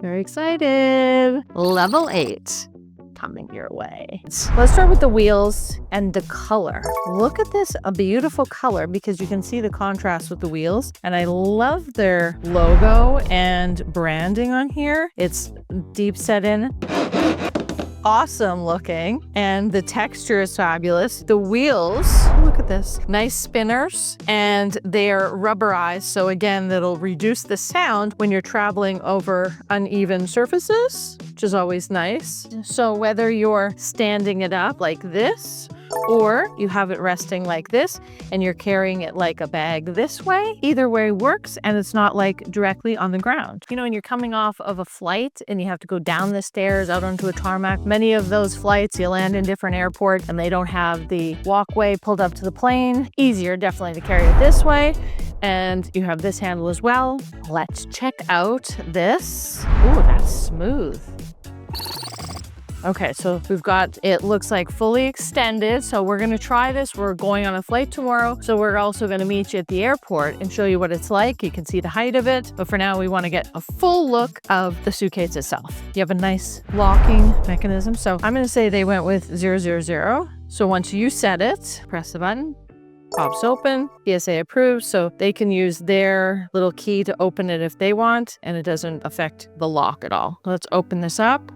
Very excited. Level 8 coming your way. Let's start with the wheels and the color. Look at this, a beautiful color, because you can see the contrast with the wheels. And I love their logo and branding on here. It's deep set in. Awesome looking, and the texture is fabulous. The wheels, look at this, nice spinners, and they're rubberized, so again, that'll reduce the sound when you're traveling over uneven surfaces, which is always nice. So whether you're standing it up like this, or you have it resting like this and you're carrying it like a bag this way, either way works, and it's not like directly on the ground. You know, when you're coming off of a flight and you have to go down the stairs out onto a tarmac, many of those flights you land in different airports and they don't have the walkway pulled up to the plane. Easier definitely to carry it this way. And you have this handle as well. Let's check out this. Ooh, that's smooth. Okay, so we've got, it looks like fully extended. So we're gonna try this. We're going on a flight tomorrow. So we're also gonna meet you at the airport and show you what it's like. You can see the height of it. But for now, we wanna get a full look of the suitcase itself. You have a nice locking mechanism. So I'm gonna say they went with 000. So once you set it, press the button, pops open, TSA approved, so they can use their little key to open it if they want, and it doesn't affect the lock at all. Let's open this up.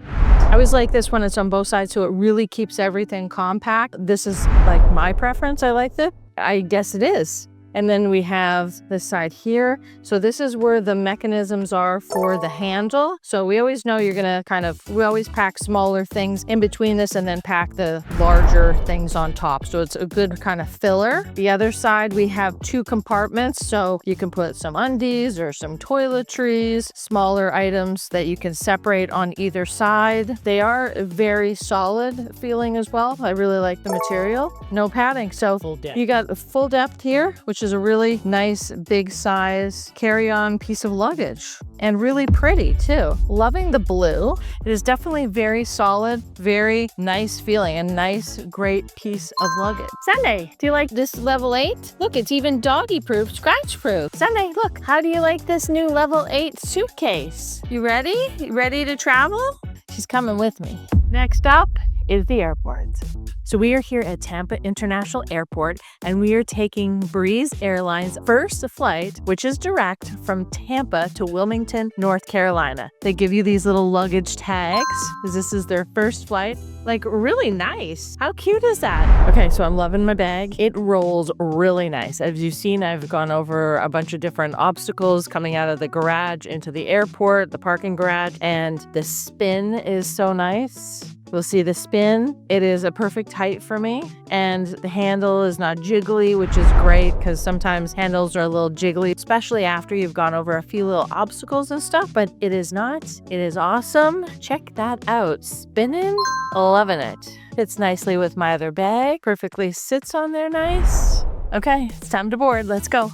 I always like this when it's on both sides, so it really keeps everything compact. This is like my preference. I like this. I guess it is. And then we have this side here. So this is where the mechanisms are for the handle. So we always know you're gonna we always pack smaller things in between this and then pack the larger things on top. So it's a good kind of filler. The other side, we have 2 compartments. So you can put some undies or some toiletries, smaller items that you can separate on either side. They are very solid feeling as well. I really like the material. No padding. So you got a full depth here, which is a really nice big size carry-on piece of luggage, and really pretty too. Loving the blue. It is definitely very solid, very nice feeling, a nice great piece of luggage. Sunday, do you like this level 8? Look, it's even doggy proof, scratch proof. Sunday, look, how do you like this new level 8 suitcase? You ready? You ready to travel? She's coming with me. Next up is the airport. So we are here at Tampa International Airport, and we are taking Breeze Airlines' first flight, which is direct from Tampa to Wilmington, North Carolina. They give you these little luggage tags, because this is their first flight. Like, really nice. How cute is that? Okay, so I'm loving my bag. It rolls really nice. As you've seen, I've gone over a bunch of different obstacles coming out of the garage into the airport, the parking garage, and the spin is so nice. We'll see the spin. It is a perfect height for me, and the handle is not jiggly, which is great because sometimes handles are a little jiggly, especially after you've gone over a few little obstacles and stuff, but it is not. It is awesome. Check that out. Spinning, loving it. Fits nicely with my other bag. Perfectly sits on there nice. Okay, it's time to board. Let's go.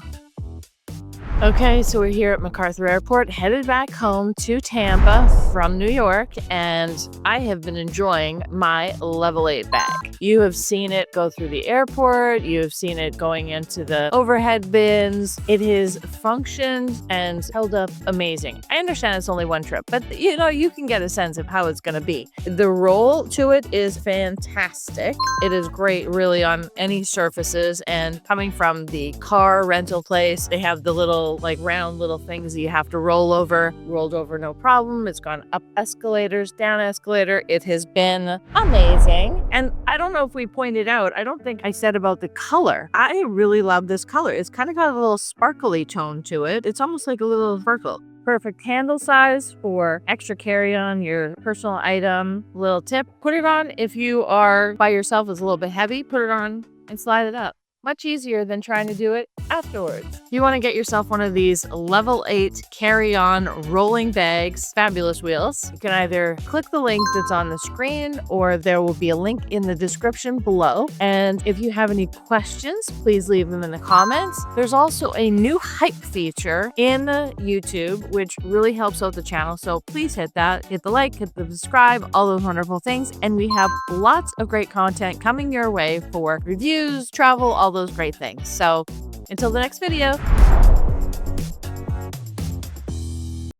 Okay, so we're here at MacArthur Airport, headed back home to Tampa from New York, and I have been enjoying my level 8 bag. You have seen it go through the airport, you have seen it going into the overhead bins. It has functioned and held up amazing. I understand it's only one trip, but you know, you can get a sense of how it's gonna be. The roll to it is fantastic. It is great really on any surfaces, and coming from the car rental place, they have the little like round little things that you have to roll over. Rolled over no problem. It's gone up escalators, down escalator. It has been amazing. And I don't know if we pointed out, I don't think I said about the color. I really love this color. It's kind of got a little sparkly tone to it. It's almost like a little sparkle. Perfect handle size for extra carry-on, your personal item. Little tip, put it on if you are by yourself. It's a little bit heavy. Put it on and slide it up. Much easier than trying to do it afterwards. You want to get yourself one of these level 8 carry-on rolling bags, fabulous wheels. You can either click the link that's on the screen, or there will be a link in the description below. And if you have any questions, please leave them in the comments. There's also a new hype feature in YouTube, which really helps out the channel. So please hit that, hit the like, hit the subscribe, all those wonderful things. And we have lots of great content coming your way for reviews, travel, all those great things. So until the next video.